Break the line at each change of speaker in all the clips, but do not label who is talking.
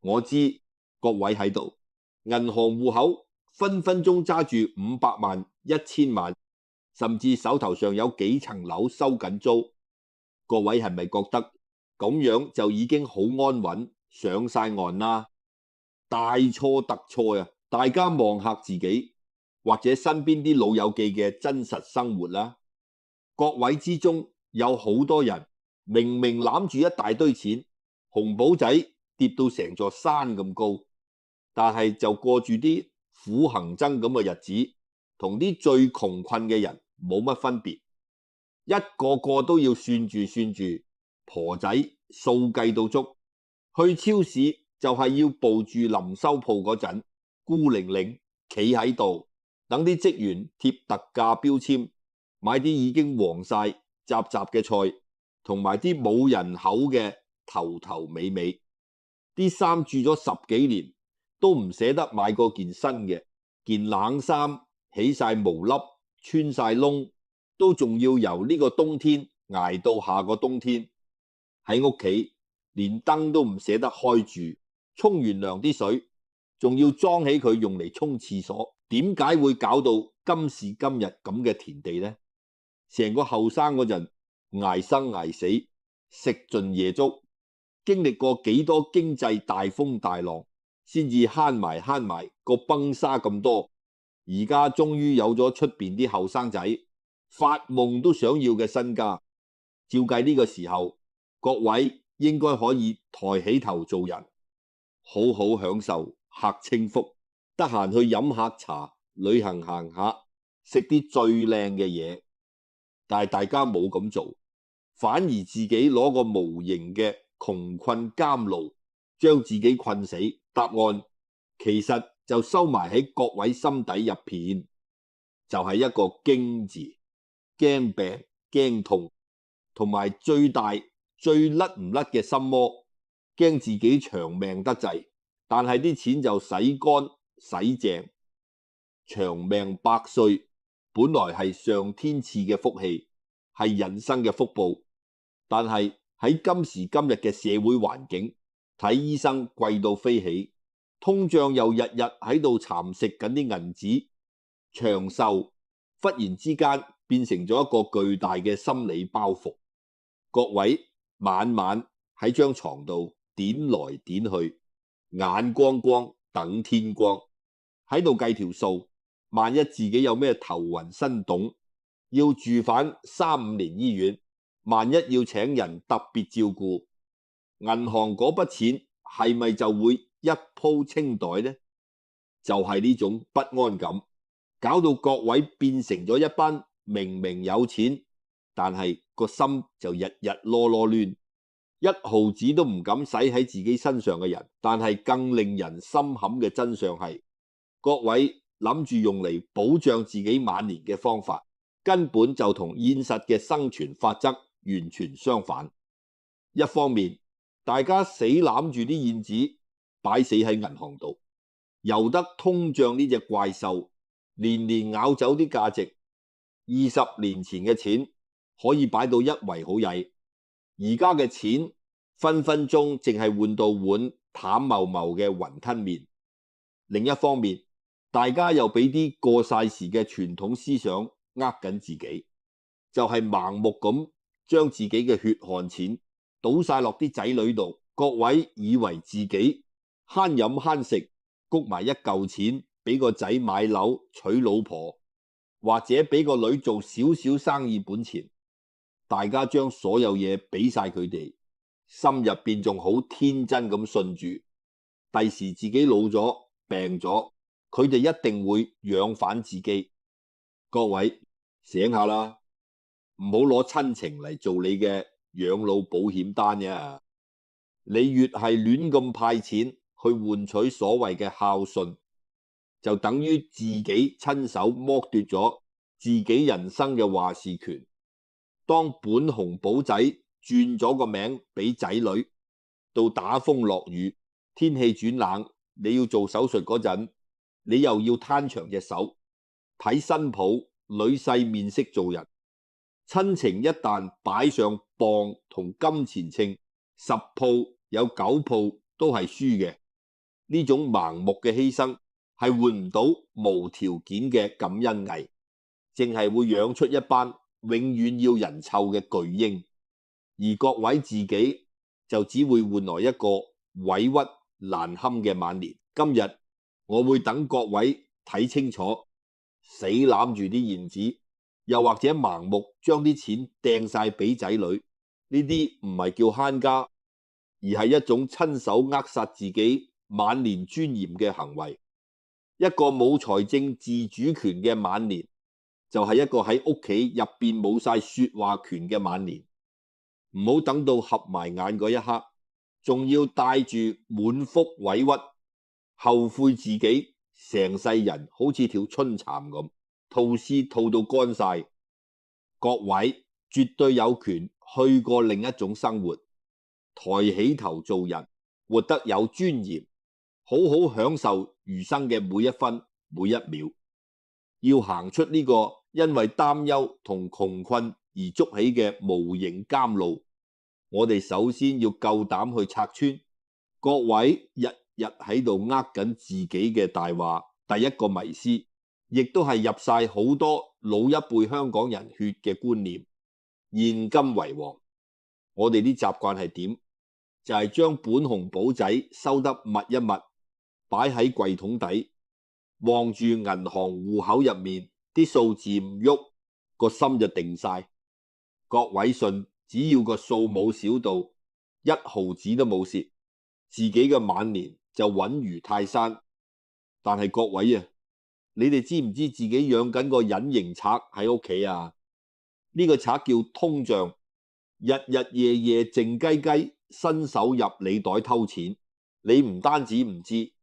我知各位喺度，銀行戶口分分鐘揸住500萬、1000萬，甚至手頭上有幾層樓收緊租。各位係咪覺得咁樣就已經好安穩上晒岸啦？大錯特錯啊！大家望下自己或者身邊啲老友記嘅真實生活啦。各位之中有好多人明明攬住一大堆錢，紅簿仔跌到成座山咁高，但係就過住啲苦行僧咁嘅日子，同啲最窮困嘅人冇乜分別。一個個都要算住，婆仔數計到足，去超市就係要步住臨收鋪嗰陣，孤零零企喺度，等啲職員貼特價標籤，買啲已經黃晒雜雜嘅菜，同埋啲冇人口嘅頭頭尾尾。啲衫住咗10幾年，都唔捨得買過件新嘅，件冷衫起晒毛粒，穿晒窿，都仲要由呢個冬天捱到下個冬天。喺屋企連燈都唔捨得開住，沖完涼啲水仲要裝起佢用嚟沖廁所。點解會搞到今時今日咁嘅田地呢？成個後生嗰陣捱生捱死，食盡夜粥，經歷過幾多經濟大風大浪，先至慳埋個崩沙咁多。而家終於有咗出邊啲後生仔發夢都想要嘅身家。照計呢個時候，各位應該可以抬起頭做人，好好享受享清福，得閒去飲下茶，旅行行下，食啲最靚嘅嘢。但係大家冇咁做，反而自己攞個無形嘅窮困監牢將自己困死。答案其實就收埋喺各位心底入邊，就係一個驚字，驚病驚痛，同埋最大最甩唔甩嘅心魔，驚自己長命得滯，但係啲錢就洗乾洗淨。長命百歲本來係上天賜嘅福氣，係人生嘅福報，但係喺今時今日嘅社會環境，睇醫生貴到飛起，通脹又日日喺度蠶食緊啲銀紙，長壽忽然之間變成咗一個巨大嘅心理包袱。各位晚晚喺張床度點來點去，眼光光等天光，喺度計條數。萬一自己有咩頭暈身凍，要住返3-5年醫院，萬一要請人特別照顧，銀行嗰筆錢係咪就會一鋪清袋呢？就係呢種不安感，搞到各位變成咗一班明明有錢，但係個心就日日囉囉攣，一毫子都唔敢使喺自己身上嘅人。但係更令人心坎嘅真相係，各位諗住用嚟保障自己晚年嘅方法，根本就同現實嘅生存法則完全相反。一方面，大家死攬住啲現紙擺死喺銀行度，由得通脹呢隻怪獸年年咬走啲價值。20年前嘅錢可以擺到一圍好曳，而家嘅錢分分鐘淨係換到碗淡茂茂嘅雲吞麵。另一方面，大家又俾啲過晒時嘅傳統思想呃緊自己，就係盲目咁將自己嘅血汗錢倒晒落啲仔女度。各位以為自己慳飲慳食，谷埋一嚿錢俾個仔買樓娶老婆，或者俾個女做少少生意本錢，大家將所有嘢俾晒佢哋，心入邊仲好天真咁信住，第時自己老咗病咗，佢哋一定會養返自己。各位醒下啦，唔好攞親情嚟做你嘅養老保險單呀！你越係亂咁派錢去換取所謂嘅孝順，就等於自己親手剝奪咗自己人生嘅話事權。當本紅簿仔轉咗個名俾仔女，到打風落雨，天氣轉冷，你要做手術嗰陣，你又要攤長隻手睇新抱女婿面色做人。親情一旦擺上磅同金錢秤，10鋪有9鋪都係輸嘅。呢種盲目嘅犧牲係換唔到無條件嘅感恩藝，淨係會養出一班永遠要人湊嘅巨嬰，而各位自己就只會換來一個委屈難堪嘅晚年。今日我會等各位睇清楚，死攬住啲現子，又或者盲目將啲錢掟晒俾仔女，呢啲唔係叫慳家，而係一種親手扼殺自己晚年尊嚴嘅行為。一個冇財政自主權嘅晚年，就係一個喺屋企入邊冇晒說話權嘅晚年。唔好等到合埋眼嗰一刻，仲要帶住滿腹委屈，後悔自己成世人好似條春蠶咁，吐絲吐到乾晒。各位絕對有權去過另一種生活，抬起頭做人，活得有尊嚴，好好享受餘生嘅每一分每一秒。要行出呢個因為擔憂同窮困而築起嘅無形監牢，我哋首先要夠膽去拆穿各位日日喺度呃緊自己嘅大話。第一個迷思，亦都係入晒好多老一輩香港人血嘅觀念，現金為王。我哋啲習慣係點？就係將本紅簿仔收得密一密，擺喺櫃桶底，望住銀行戶口入面啲數字唔喐，個心就定晒。各位信，只要個數冇少到一毫子都冇蝕，自己嘅晚年就穩如泰山。但係各位啊，你哋知唔知自己養緊個隱形賊喺屋企啊？呢個賊叫通脹，日日夜夜靜雞雞伸手入你袋偷錢，你唔單止唔知，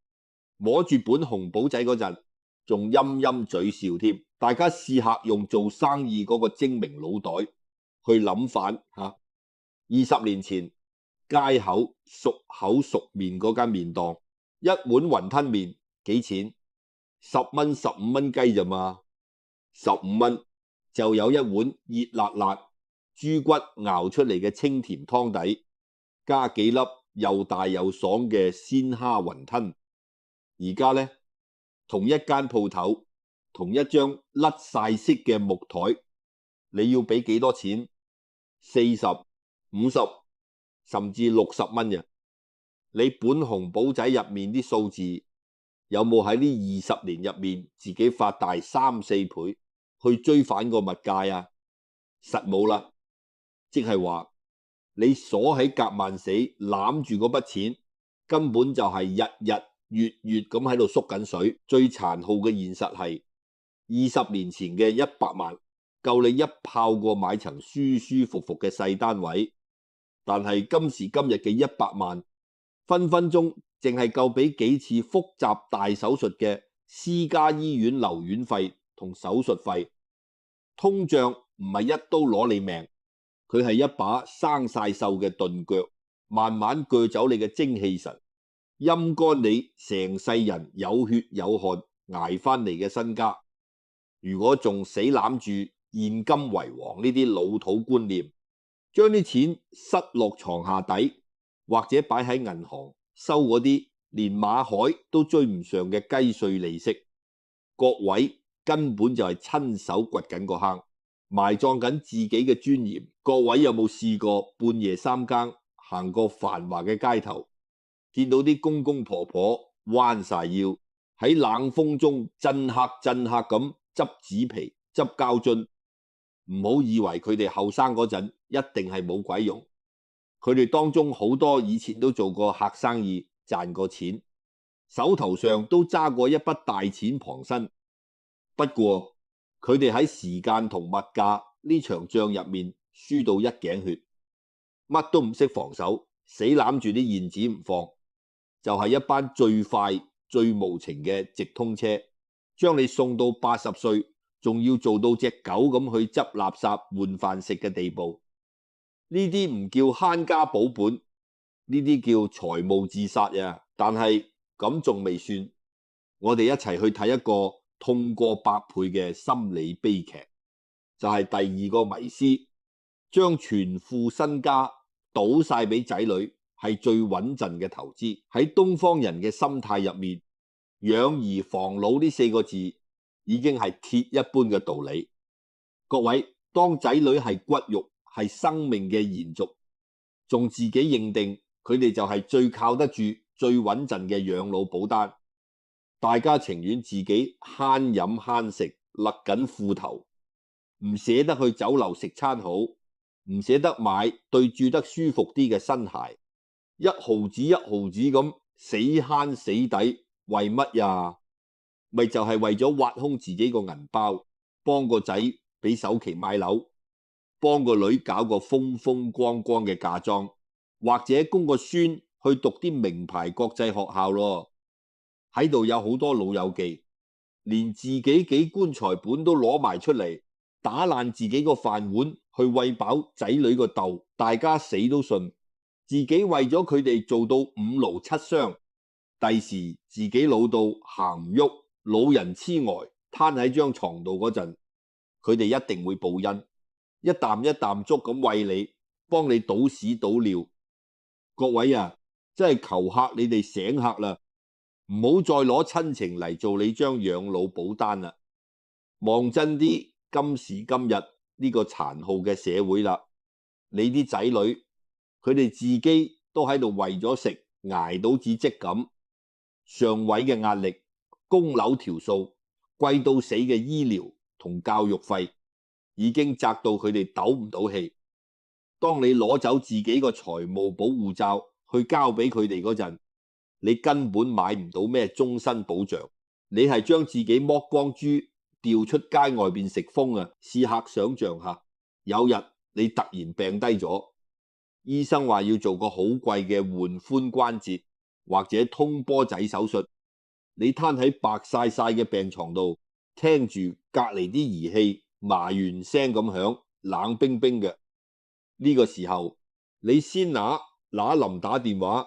摸住本紅簿仔嗰陣仲陰陰嘴笑添。大家試下用做生意嗰個精明腦袋去諗返吓。20年前街口熟口熟面嗰間麵檔，一碗雲吞麵幾錢？10蚊15蚊雞咋嘛，15蚊就有一碗熱辣辣豬骨熬出嚟嘅清甜湯底，加幾粒又大又爽嘅鮮蝦雲吞。而家呢，同一間鋪頭，同一張甩晒色嘅木台，你要俾幾多錢？40、50甚至60蚊呀。你本紅簿仔入面啲數字有冇喺呢20年入面自己發大3、4倍去追反個物價啊？實冇啦。即係話你鎖喺夾萬死攬住嗰筆錢，根本就係日日月月咁喺度縮緊水。最殘酷嘅現實係20年前嘅100萬夠你一炮過買層舒舒服服嘅細單位，但係今時今日嘅100萬分分鐘淨係夠俾幾次複雜大手術嘅私家醫院留院費同手術費。通脹唔係一刀攞你命，佢係一把生晒鏽嘅鈍腳，慢慢鋸走你嘅精氣神，陰乾你成世人有血有汗捱翻嚟嘅身家。如果仲死攬住現金為王呢啲老土觀念，將啲錢塞落床下底，或者擺喺銀行收嗰啲連馬海都追唔上嘅雞碎利息，各位根本就係親手掘緊個坑，埋葬緊自己嘅尊嚴。各位有冇試過半夜3更行過繁華嘅街頭，見到啲公公婆婆彎晒腰喺冷風中震嚇咁執紙皮執膠樽？唔好以為佢哋後生嗰陣一定係冇鬼用，佢哋當中好多以前都做過客生意賺過錢，手頭上都揸過一筆大錢傍身。不過佢哋喺時間同物價呢場仗入面輸到一頸血，乜都唔識防守，死攬住啲現子唔放，就係一班最快最無情嘅直通車，將你送到80歲仲要做到隻狗咁去執垃圾換飯食嘅地步。呢啲唔叫慳家保本，呢啲叫財務自殺呀。但係咁仲未算，我哋一齊去睇一個痛過百倍嘅心理悲劇，就係第二個迷思，將全副身家賭晒俾仔女，係最穩陣嘅投資。喺東方人嘅心態入面，養兒防老呢4個字已經係鐵一般嘅道理。各位，當仔女係骨肉，係生命嘅延續，仲自己認定佢哋就係最靠得住、最穩陣嘅養老保單，大家情願自己慳飲慳食，勒緊褲頭，唔捨得去酒樓食餐好，唔捨得買對住得舒服啲嘅新鞋，一毫子一毫子咁死慳死抵，為乜呀？咪就係為咗挖空自己個銀包，幫個仔俾首期買樓，幫個女搞個風風光光嘅嫁妝，或者供個孫去讀啲名牌國際學校咯。喺度有好多老友記，連自己幾棺材本都攞埋出嚟，打爛自己個飯碗去餵飽仔女個竇，大家死都信自己為咗佢哋做到5勞7傷，第時自己老到行唔喐，老人痴呆攤喺張床度嗰陣，佢哋一定會報恩，一啖一啖粥咁餵你，幫你倒屎倒尿。各位啊，真係求下你哋醒下啦，唔好再攞親情嚟做你張養老保單啦。望真啲，今時今日呢個殘酷嘅社會啦，你啲仔女佢哋自己都喺度為咗食捱到至積咁，上位嘅壓力、供樓條數、貴到死嘅醫療同教育費，已經砸到佢哋抖唔到氣。當你攞走自己個財務保護罩去交俾佢哋嗰陣，你根本買唔到咩終身保障，你係將自己剝光豬掉出街外邊食風啊！試下想象下，有日你突然病低咗，醫生話要做個好貴嘅換髖關節或者通波仔手術，你攤喺白晒晒嘅病床度，聽住隔籬啲儀器麻完聲咁響，冷冰冰嘅。呢個時候，你先嗱臨打電話，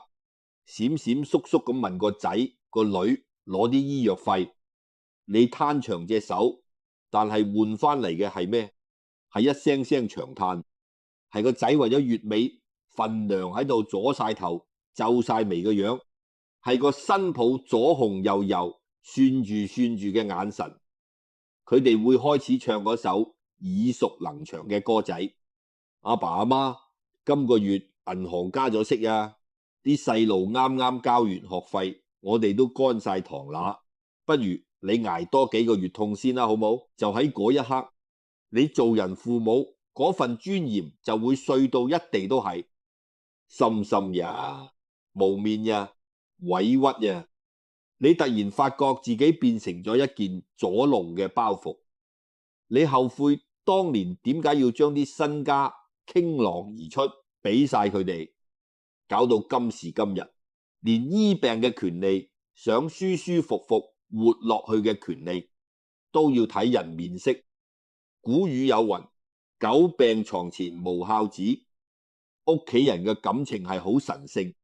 閃閃縮縮咁問個仔個女攞啲醫藥費，你攤長隻手，但係換翻嚟嘅係咩？係一聲聲長嘆，係個仔為咗月尾份糧喺度阻晒頭、皺晒眉嘅樣，係個新抱左紅右右、算住嘅眼神。佢哋會開始唱嗰首耳熟能詳嘅歌仔。阿爸阿媽，今個月銀行加咗息啊，啲細路啱啱交完學費，我哋都乾晒糖乸，不如你挨多幾個月痛先啦，好冇？就喺嗰一刻，你做人父母嗰份尊嚴就會碎到一地都係，心心呀，無面呀，委屈呀，你突然發覺自己變成咗一件阻龍嘅包袱，你後悔當年點解要將啲身家傾囊而出，俾晒佢哋，搞到今時今日，連醫病嘅權利，想舒舒服服活落去嘅權利，都要睇人面色。古語有云：久病床前無孝子。屋企人嘅感情係好神聖，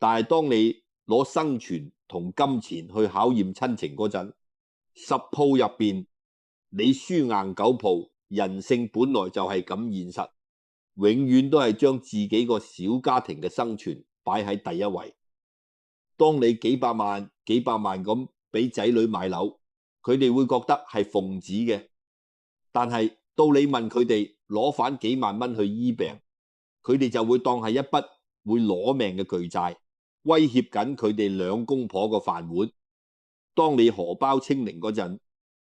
但係當你攞生存同金錢去考驗親情嗰陣，10鋪入邊你輸硬9鋪，人性本來就係咁現實。永遠都係將自己個小家庭嘅生存擺喺第一位。當你幾百萬咁俾仔女買樓，佢哋會覺得係奉旨嘅，但係到你問佢哋攞返幾萬蚊去醫病，佢哋就會當係一筆會攞命嘅巨債，威脅緊佢哋兩公婆個飯碗。當你荷包清零嗰陣，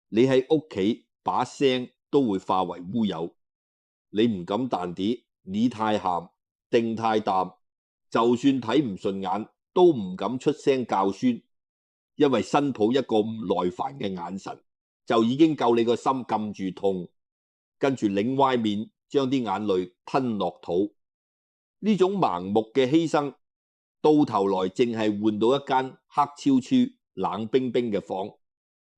你喺屋企把聲都會化為烏有。你唔敢彈啲，你太鹹，定太淡，就算睇唔順眼，都唔敢出聲教孫，因為新抱一個唔耐煩嘅眼神，就已經夠你個心撳住痛，跟住擰歪面，將啲眼淚吞落肚。呢種盲目嘅犧牲，到頭來淨係換到一間黑超超、冷冰冰嘅房，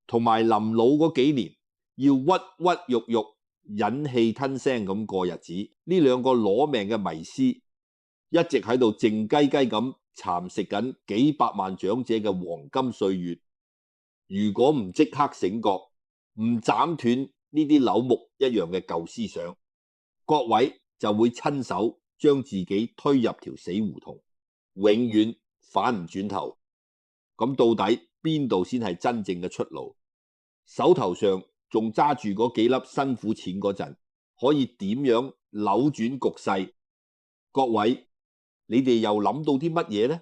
同埋臨老嗰幾年要屈屈辱辱，忍氣吞聲咁過日子。呢兩個攞命嘅迷思一直喺度靜雞雞咁蠶食緊幾百萬長者嘅黃金歲月。如果唔即刻醒覺，唔斬斷呢啲柳木一樣嘅舊思想，各位就會親手將自己推入條死胡同。永遠反唔轉頭。咁到底邊度先係真正嘅出路？手頭上仲揸住嗰幾粒辛苦錢嗰陣，可以點樣扭轉局勢？各位，你哋又諗到啲乜嘢呢？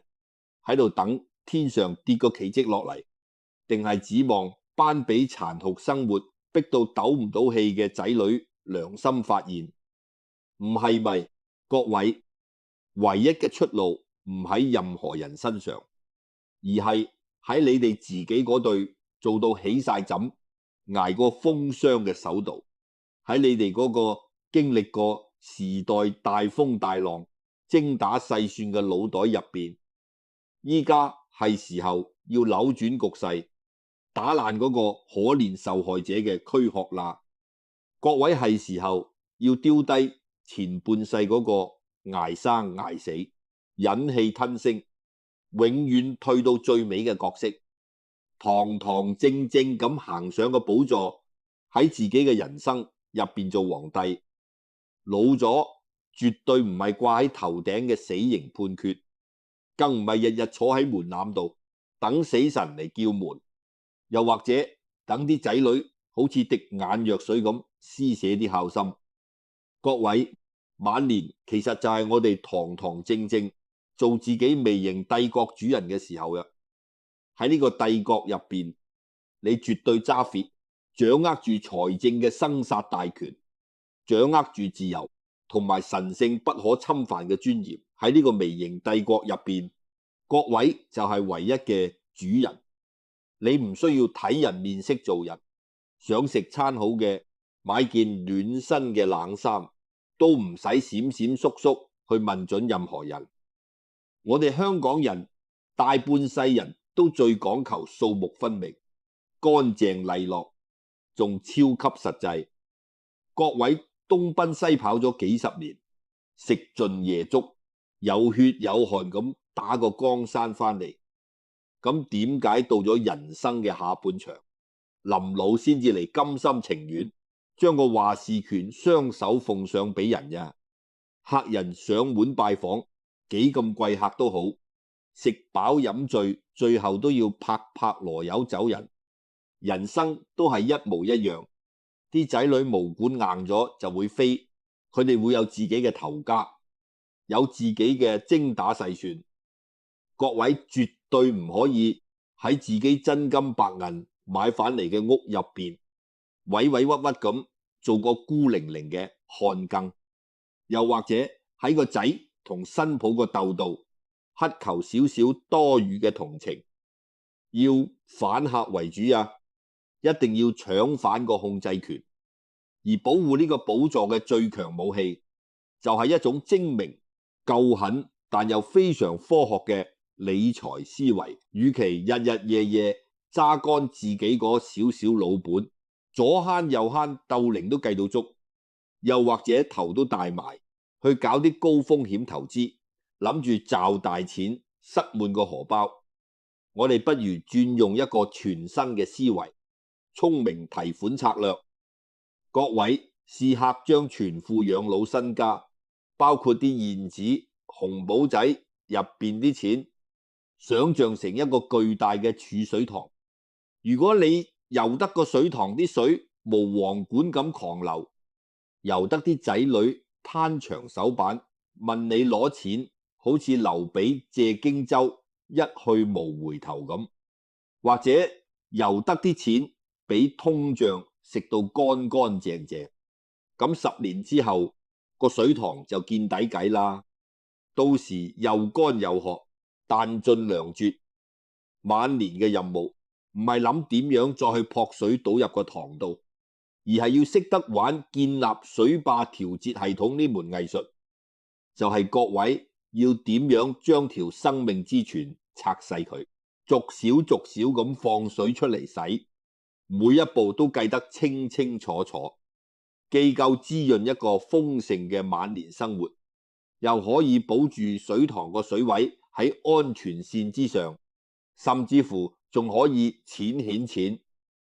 喺度等天上跌個奇蹟落嚟，定係指望班俾殘酷生活逼到抖唔到氣嘅仔女良心發現？唔係咪？各位，唯一嘅出路唔喺任何人身上，而係喺你哋自己嗰隊做到起晒枕、捱過風霜嘅手度，喺你哋嗰個經歷過時代大風大浪、精打細算嘅腦袋入邊，依家係時候要扭轉局勢，打爛嗰個可憐受害者嘅軀殼啦！各位，係時候要丟低前半世嗰個捱生捱死、忍氣吞聲，永遠退到最尾嘅角色，堂堂正正咁行上個寶座，喺自己嘅人生入邊做皇帝。老咗絕對唔係掛喺頭頂嘅死刑判決，更唔係日日坐喺門檻度等死神嚟叫門，又或者等啲仔女好似滴眼藥水咁施捨啲孝心。各位，晚年其實就係我哋堂堂正正做自己微型帝國主人嘅時候呀。喺呢個帝國入邊，你絕對揸 fit，掌握住財政嘅生殺大權，掌握住自由同埋神聖不可侵犯嘅尊嚴。喺呢個微型帝國入邊，各位就係唯一嘅主人。你唔需要睇人面色做人，想食餐好嘅，買件暖身嘅冷衫，都唔使閃閃縮縮去問准任何人。我哋香港人大半世人都最講求數目分明、乾淨利落，仲超級實際。各位東奔西跑咗幾十年，食盡夜粥，有血有汗咁打個江山翻嚟，咁點解到咗人生嘅下半場，臨老先至嚟甘心情願將個話事權雙手奉上俾人呀？客人上門拜訪，幾咁貴客都好，食飽飲醉，最後都要拍拍籮柚走人。人生都係一模一樣，啲仔女毛管硬咗就會飛，佢哋會有自己嘅頭家，有自己嘅精打細算。各位絕對唔可以喺自己真金白銀買返嚟嘅屋入邊委委屈屈咁做個孤零零嘅看更，又或者喺個仔同新抱個竇度乞求少少多餘嘅同情。要反客為主呀，一定要搶反個控制權。而保護呢個寶座嘅最強武器，就係一種精明、夠狠但又非常科學嘅理財思維。與其日日夜夜揸乾自己嗰少少老本，左慳右慳，鬥零都計到足，又或者頭都大埋去搞啲高風險投資，諗住賺大錢，塞滿個荷包。我哋不如轉用一個全新嘅思維，聰明提款策略。各位試客將全副養老身家，包括啲現紙、紅簿仔入邊啲錢，想象成一個巨大嘅儲水塘。如果你由得個水塘啲水無皇管咁狂流，由得啲仔女攤長手板問你攞錢，好似劉備借荊州一去無回頭咁，或者由得啲錢俾通脹食到乾乾淨淨，咁10年之後個水塘就見底計啦。到時又乾又渴，彈盡糧絕。晚年嘅任務唔係諗點樣再去撲水倒入個塘度，而係要識得玩建立水壩調節系統呢門藝術。就係各位要點樣將條生命之泉拆細佢，逐少逐少咁放水出嚟洗，每一步都計得清清楚楚，既夠滋潤一個豐盛嘅晚年生活，又可以保住水塘個水位喺安全線之上，甚至乎仲可以錢顯錢，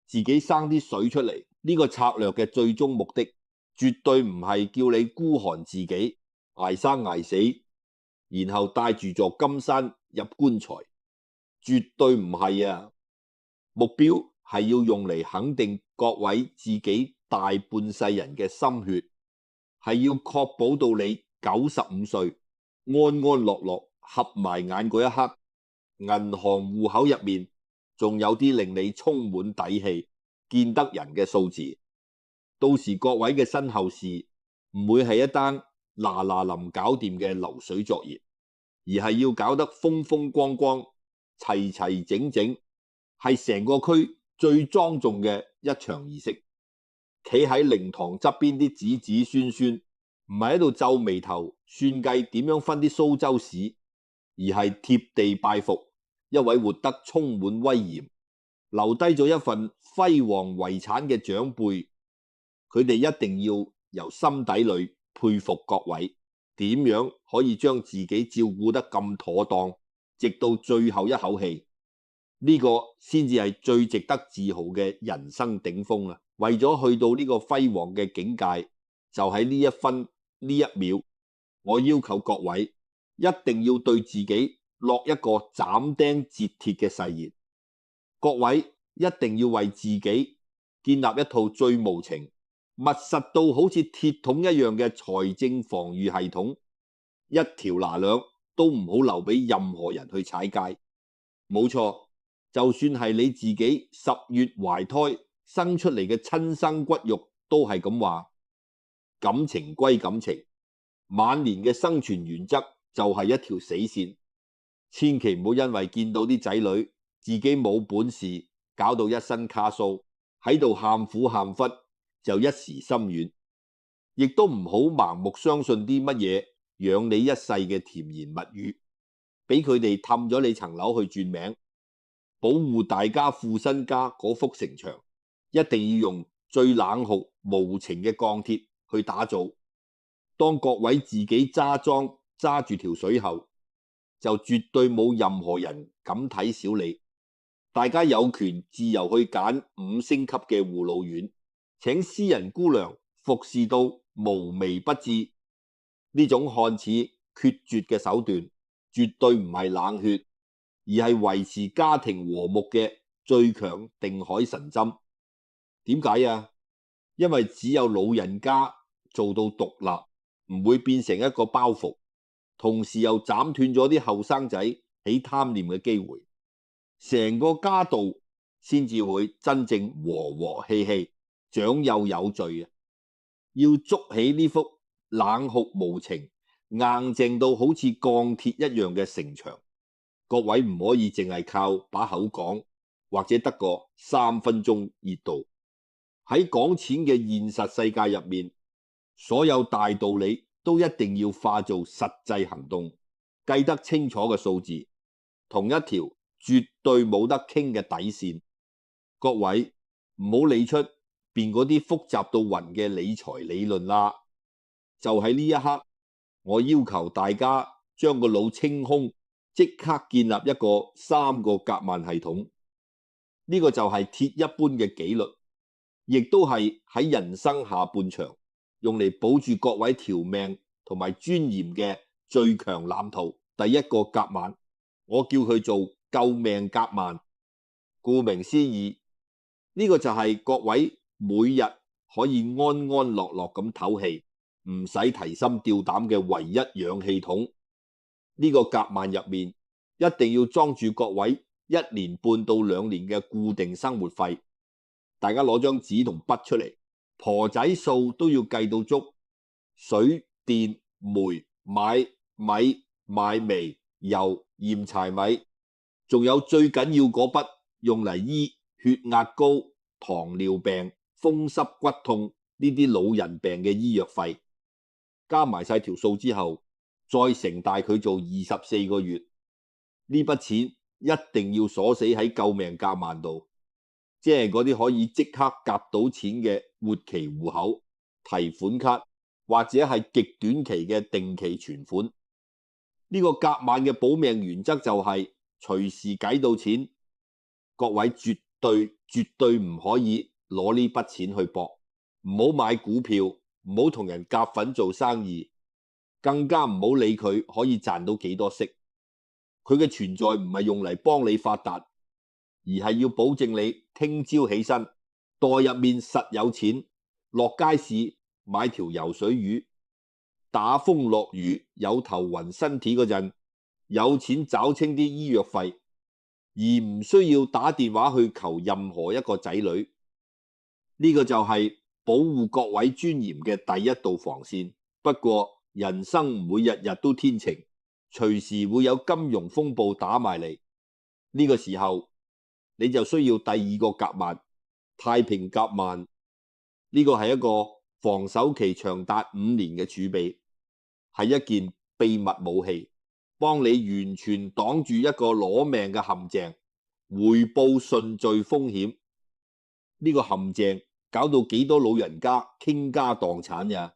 自己生啲水出嚟。呢個策略嘅最終目的絕對唔係叫你孤寒自己捱生捱死，然後帶住座金山入棺材，絕對唔係啊！目標係要用嚟肯定各位自己大半世人嘅心血，係要確保到你95歲安安樂樂合埋眼嗰一刻，銀行戶口入面仲有啲令你充滿底氣、見得人嘅數字。到時各位嘅身後事唔會係一單嗱嗱臨搞掂嘅流水作業，而係要搞得風風光光、齊齊整整，係成個區最莊重嘅一場儀式。企喺靈堂側邊啲子子孫孫，唔係喺度皺眉頭算計點樣分啲蘇州屎，而係貼地拜服一位活得充滿威嚴、留低咗一份輝煌遺產嘅長輩。佢哋一定要由心底裏佩服各位，點樣可以將自己照顧得咁妥當，直到最後一口氣。呢個先至係最值得自豪嘅人生頂峰啊！為咗去到呢個輝煌嘅境界，就喺呢一分呢一秒，我要求各位一定要對自己落一個斬釘截鐵嘅誓言。各位一定要為自己建立一套最無情、密實到好似鐵桶一樣嘅財政防禦系統，一條拿兩都唔好留俾任何人去踩界。冇錯，就算係你自己10月懷胎生出嚟嘅親生骨肉都係咁話。感情歸感情，晚年嘅生存原則就係一條死線，千祈唔好因為見到啲仔女自己冇本事，搞到一身卡數，喺度喊苦喊忽，就一時心軟。亦都唔好盲目相信啲乜嘢養你一世嘅甜言蜜語，俾佢哋氹咗你層樓去轉名。保護大家副身家嗰幅城牆，一定要用最冷酷無情嘅鋼鐵去打造。當各位自己揸莊揸住條水喉，就絕對冇任何人敢睇小你。大家有權自由去揀5星級嘅護老院，請私人姑娘服侍到無微不至。呢種看似決絕嘅手段，絕對唔係冷血，而係維持家庭和睦嘅最強定海神針。點解啊？因為只有老人家做到獨立，唔會變成一個包袱，同時又斬斷咗啲後生仔起貪念嘅機會，成個家道先至會真正和和氣氣，長幼有序啊！要築起呢幅冷酷無情、硬淨到好似鋼鐵一樣嘅城牆，各位唔可以淨係靠把口講，或者得個3分鐘熱度。喺講錢嘅現實世界入面，所有大道理都一定要化做實際行動，計得清楚嘅數字，同一條絕對冇得傾嘅底線。各位唔好理出邊嗰啲複雜到暈嘅理財理論啦。就喺呢一刻，我要求大家將個腦清空，即刻建立一個3個夾萬系統。呢個就係鐵一般嘅紀律，亦都係喺人生下半場用嚟保住各位條命同埋尊嚴嘅最強藍圖。第一個夾萬，我叫佢做救命夾萬。顧名思義，呢個就係各位每日可以安安樂樂咁唞氣，唔使提心吊膽嘅唯一氧氣筒。呢個夾萬入面一定要裝住各位1年半到2年嘅固定生活費。大家攞張紙同筆出嚟，婆仔數都要計到足，水電煤買米買煤油鹽柴米，仲有最緊要嗰筆用嚟醫血壓高、糖尿病、風濕骨痛呢啲老人病嘅醫藥費，加埋晒條數之後，再乘大佢做24個月，呢筆錢一定要鎖死喺救命夾萬度。即係嗰啲可以即刻夾到錢嘅活期戶口、提款卡，或者係極短期嘅定期存款。呢個夾萬嘅保命原則就係隨時計到錢。各位絕對唔可以攞呢筆錢去搏，唔好買股票，唔好同人夾份做生意。更加唔好理佢可以賺到幾多息。佢嘅存在唔係用嚟幫你發達，而係要保證你聽朝起身袋入面實有錢，落街市買條游水魚，打風落雨有頭暈身體嗰陣，有錢找清啲醫藥費，而唔需要打電話去求任何一個仔女。呢個就係保護各位尊嚴嘅第一道防線。不過人生唔會日日都天晴，隨時會有金融風暴打埋嚟。呢個時候你就需要第二個夾萬，太平夾萬。呢個係一個防守期長達5年嘅儲備，係一件秘密武器，幫你完全擋住一個攞命嘅陷阱，回報順序風險。呢個陷阱搞到幾多老人家傾家蕩產呀？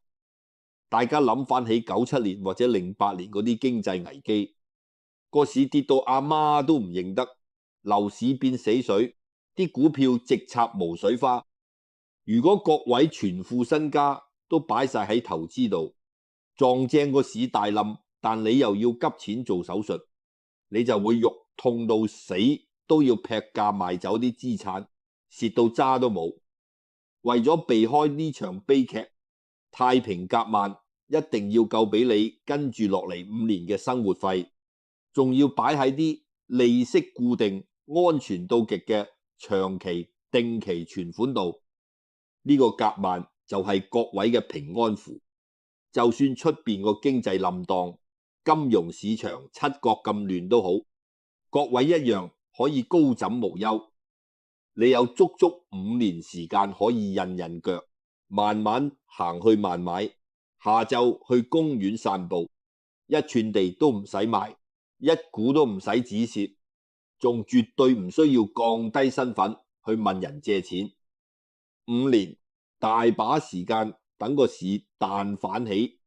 大家諗翻起97年或者08年嗰啲經濟危機，個市跌到阿媽都唔認得，樓市變死水，啲股票直插無水花。如果各位全副身家都擺晒喺投資度，撞正個市大冧，但你又要急錢做手術，你就會肉痛到死都要劈價賣走啲資產，蝕到渣都冇。為咗避開呢場悲劇，太平夾萬一定要夠俾你跟住落嚟5年嘅生活費，仲要擺喺啲利息固定、安全到極嘅長期定期存款度。呢個夾萬就係各位嘅平安符，就算出邊個經濟冧檔、金融市場七國咁亂都好，各位一樣可以高枕無憂。你有足足5年時間可以印腳，慢慢行去慢買，下晝去公園散步，一寸地都唔使賣，一股都唔使止蝕，仲絕對唔需要降低身份去問人借錢。5年大把時間等個市彈反起，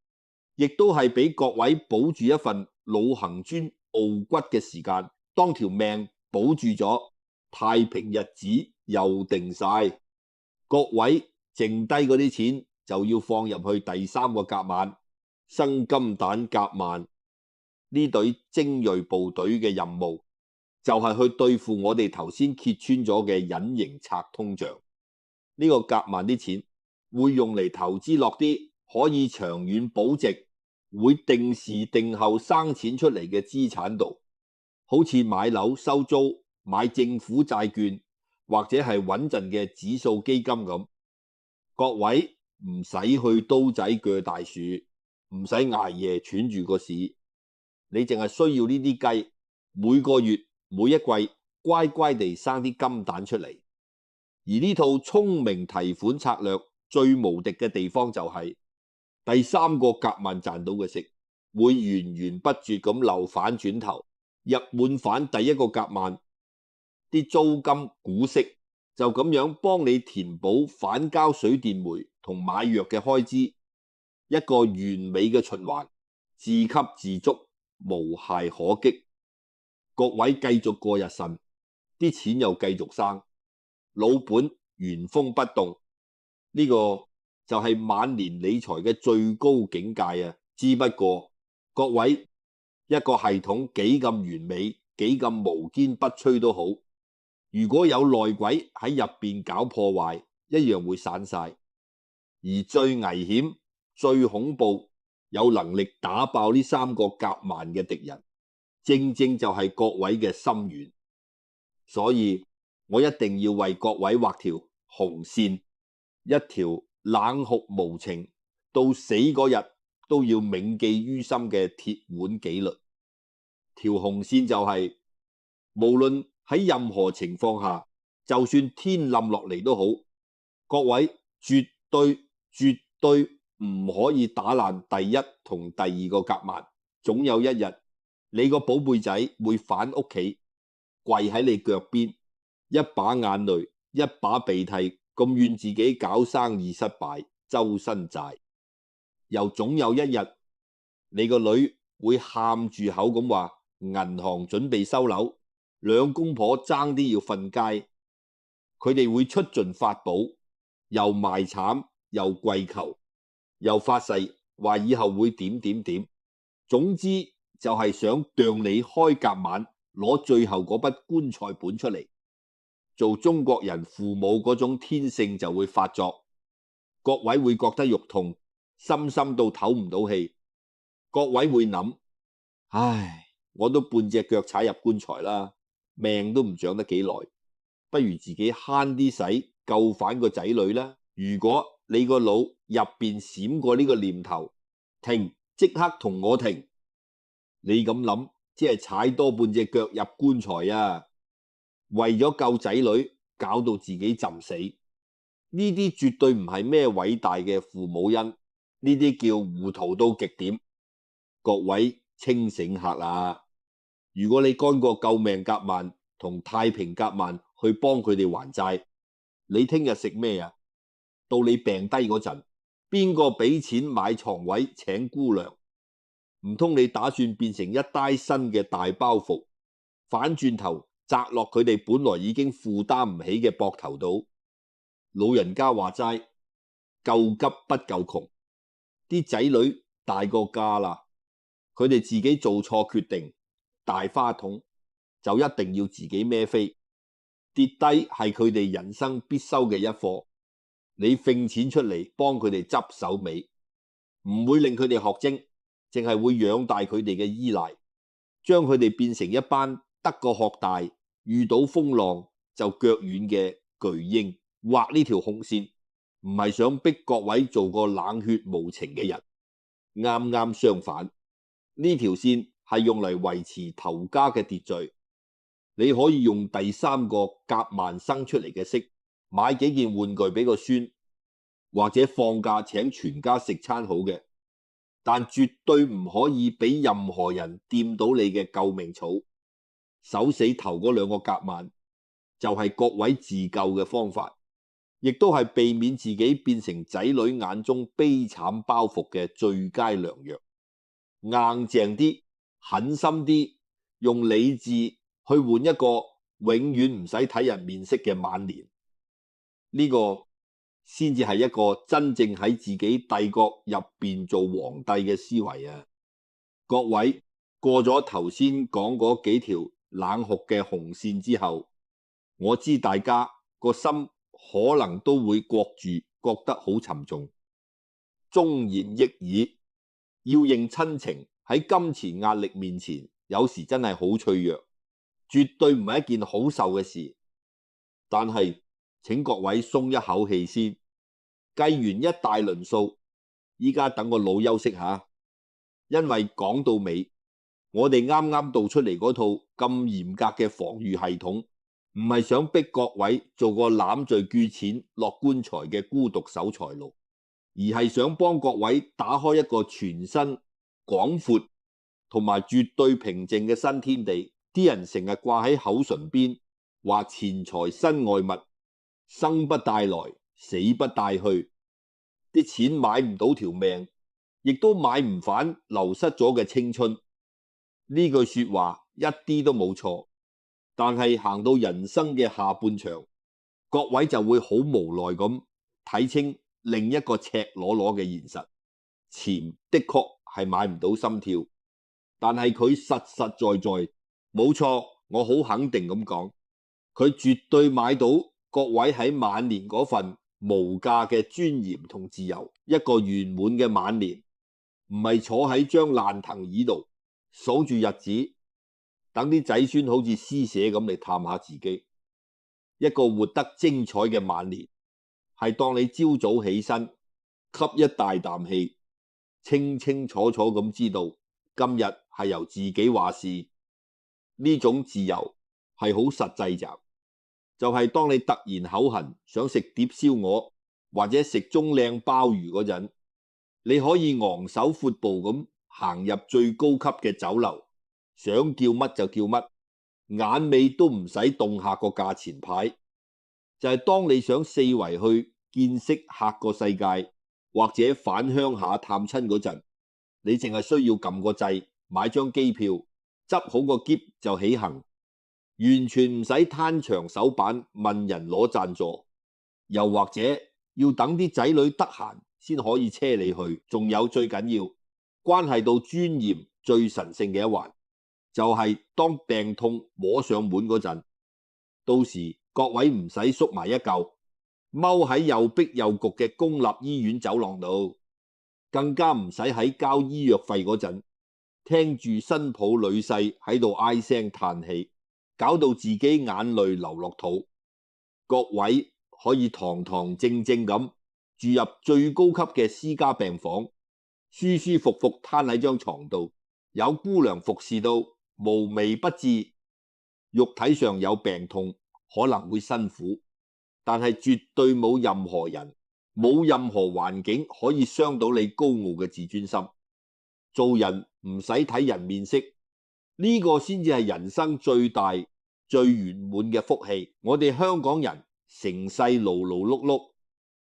亦都係俾各位保住一份老行尊傲骨嘅時間。當條命保住咗，太平日子又定晒。各位剩低嗰啲錢就要放入去第3個夾萬，生金蛋夾萬。呢隊精銳部隊嘅任務就係去對付我哋頭先揭穿咗嘅隱形拆通脹。呢個夾萬啲錢會用嚟投資落啲可以長遠保值、會定時定候生錢出嚟嘅資產度，好似買樓收租、買政府債券或者係穩陣嘅指數基金咁。各位唔使去刀仔鋸大樹，唔使捱夜喘住個市，你淨係需要呢啲雞，每個月每一季乖乖地生啲金蛋出嚟。而呢套聰明提款策略最無敵嘅地方就係第3個夾萬賺到嘅息會源源不絕咁流反轉頭，入滿反第1個夾萬，啲租金股息就咁樣幫你填補反交水電煤同買藥嘅開支，一個完美嘅循環，自給自足，無懈可擊。各位繼續過日神，啲錢又繼續生，老本原封不動。呢個就係晚年理財嘅最高境界啊！之不過各位，一個系統幾咁完美，幾咁無堅不摧都好，如果有內鬼喺入邊搞破壞，一樣會散晒。而最危險、最恐怖、有能力打爆呢3個夾萬嘅敵人，正正就係各位嘅心軟。所以我一定要為各位畫條紅線，一條冷酷無情到死嗰日都要銘記於心嘅鐵腕紀律。條紅線就係，無論喺任何情況下，就算天冧落嚟都好，各位絕對唔可以打爛第1同第2個夾萬。總有一日你個寶貝仔會返屋企，跪喺你腳邊，一把眼淚一把鼻涕咁怨自己搞生意失敗，周身債。又總有一日你個女會喊住口咁話銀行準備收樓，2公婆爭啲要瞓街。佢哋會出盡法寶，又賣慘又跪求，又發誓話以後會點點點。總之就係想讓你開甲晚攞最後嗰筆棺材本出嚟。做中國人父母嗰種天性就會發作，各位會覺得肉痛，深深到唞唔到氣。各位會諗，唉，我都半隻腳踩入棺材啦，命都唔長得幾耐，不如自己慳啲使，救返個仔女啦。如果你個腦入邊閃過呢個念頭，停，即刻同我停。你咁諗，只係踩多半隻腳入棺材啊！為咗救仔女，搞到自己浸死，呢啲絕對唔係咩偉大嘅父母恩，呢啲叫糊塗到極點。各位清醒下啦！如果你乾個救命甲萬同太平甲萬去幫佢哋還債，你聽日食咩啊？到你病低嗰陣，邊個俾錢買床位請姑娘？唔通你打算變成一單新嘅大包袱，反轉頭砸落佢哋本來已經負擔唔起嘅膊頭度？老人家話齋，救急不救窮，啲仔女大個家啦，佢哋自己做錯決定，大花筒就一定要自己孭飛，跌低係佢哋人生必修嘅一課。你揈錢出嚟幫佢哋執手尾，唔會令佢哋學精，淨係會養大佢哋嘅依賴，將佢哋變成一班得個學大，遇到風浪就腳軟嘅巨嬰。畫呢條紅線唔係想逼各位做個冷血無情嘅人，啱啱相反，呢條線係用嚟維持頭家嘅秩序。你可以用第三個甲萬生出嚟嘅息買幾件玩具俾個孫，或者放假請全家食餐好嘅，但絕對唔可以俾任何人掂到你嘅救命草。守死頭嗰兩個甲萬就係各位自救嘅方法，亦都係避免自己變成仔女眼中悲慘包袱嘅最佳良藥。硬淨啲，狠心啲，用理智去換一個永遠唔使睇人面色嘅晚年，呢個先至係一個真正喺自己帝國入邊做皇帝嘅思維啊！各位過咗頭先講嗰幾條冷酷嘅紅線之後，我知大家個心可能都會焗住，覺得好沉重。忠言逆耳，要認親情喺金錢壓力面前，有時真係好脆弱，絕對唔係一件好受嘅事。但係請各位鬆一口氣先，計完一大輪數，依家等個腦休息下，因為講到尾，我哋啱啱導出嚟嗰套咁嚴格嘅防禦系統，唔係想逼各位做個攬罪鉅錢落棺材嘅孤獨守財奴，而係想幫各位打開一個全新廣闊同埋絕對平靜嘅新天地。啲人成日掛喺口唇邊，話錢財身外物，生不帶來，死不帶去，啲錢買唔到條命，亦都買唔返流失咗嘅青春。呢句說話一啲都冇錯。但係行到人生嘅下半場，各位就會好無奈咁睇清另一個赤裸裸嘅現實。錢的確係買唔到心跳，但係佢實實在在，冇錯，我好肯定咁講，佢絕對買到各位喺晚年嗰份無價嘅尊嚴同自由。一個圓滿嘅晚年，唔係坐喺張爛藤椅度數住日子，等啲仔孫好似施捨咁嚟探下自己。一個活得精彩嘅晚年，係當你朝早起身，吸一大啖氣，清清楚楚咁知道今日係由自己話事。呢種自由係好實際咋，就係當你突然口痕想食碟燒鵝或者食盅靚鮑魚嗰陣，你可以昂首闊步咁行入最高級嘅酒樓，想叫乜就叫乜，眼尾都唔使動下個價錢牌。就係當你想四圍去見識下個世界，或者返鄉下探親嗰陣，你淨係需要撳個掣，買張機票，執好個篋就起行，完全唔使攤長手板問人攞贊助，又或者要等啲仔女得閒先可以車你去。仲有最緊要關係到尊嚴最神聖嘅一環，就係當病痛摸上門嗰陣，到時各位唔使縮埋一嚿，踎喺又逼又焗嘅公立醫院走廊度，更加唔使喺交醫藥費嗰陣，聽住新抱女婿喺度唉聲嘆氣，搞到自己眼淚流落肚。各位可以堂堂正正咁住入最高級嘅私家病房，舒舒服服攤喺張床度，有姑娘服侍到無微不至。肉體上有病痛可能會辛苦，但係絕對冇任何人，冇任何環境可以傷到你高傲嘅自尊心。做人唔使睇人面色，呢個先至係人生最大最圓滿嘅福氣。我哋香港人成世勞勞碌碌，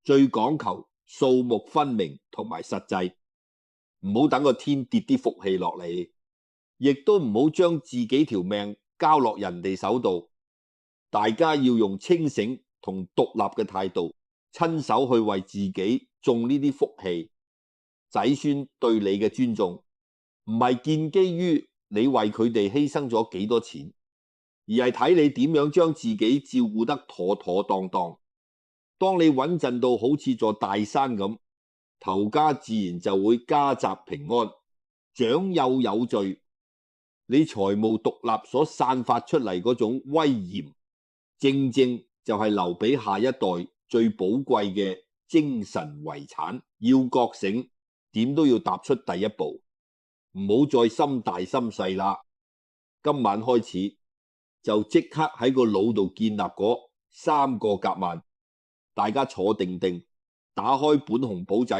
最講求數目分明同埋實際，唔好等個天跌啲福氣落嚟，亦都唔好將自己條命交落人哋手度。大家要用清醒同獨立嘅態度，親手去為自己種呢啲福氣。仔孫對你嘅尊重唔係建基於你為佢哋犧牲咗幾多錢，而係睇你點樣將自己照顧得妥妥當當。當你穩陣到好似座大山咁，頭家自然就會家宅平安，長幼有序。你財務獨立所散發出嚟嗰種威嚴，正正就係留俾下一代最寶貴嘅精神遺產。要覺醒，點都要踏出第一步，唔好再心大心細啦。今晚開始就即刻喺個腦度建立嗰3個夾萬，大家坐定定，打開本紅簿仔，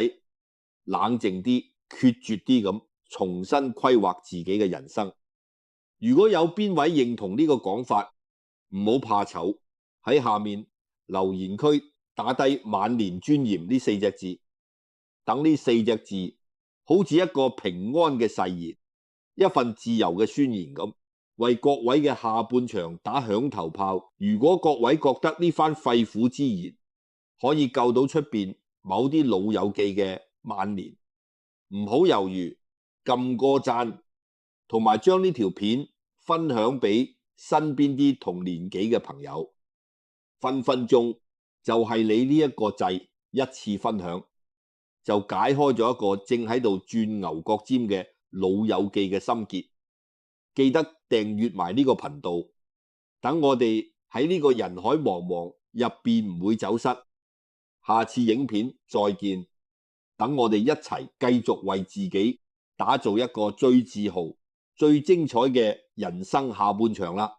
冷靜啲，決絕啲咁重新規劃自己嘅人生。如果有邊位認同呢個講法，唔好怕醜，喺下面留言區打低晚年尊嚴呢4隻字，等呢4隻字好似一個平安嘅誓言，一份自由嘅宣言咁，為各位嘅下半場打響頭炮。如果各位覺得呢番肺腑之言可以救到出邊某啲老友記嘅晚年，唔好猶豫，撳個讚，同埋將呢條片分享俾身邊啲同年紀嘅朋友。分分鐘就係你呢一個掣，一次分享就解開咗一個正喺度轉牛角尖嘅老友記嘅心結。記得訂閱埋呢個頻道，等我哋喺呢個人海茫茫入邊唔會走失。下次影片再見，等我哋一齊繼續為自己打造一個最自豪、最精彩嘅人生下半場啦。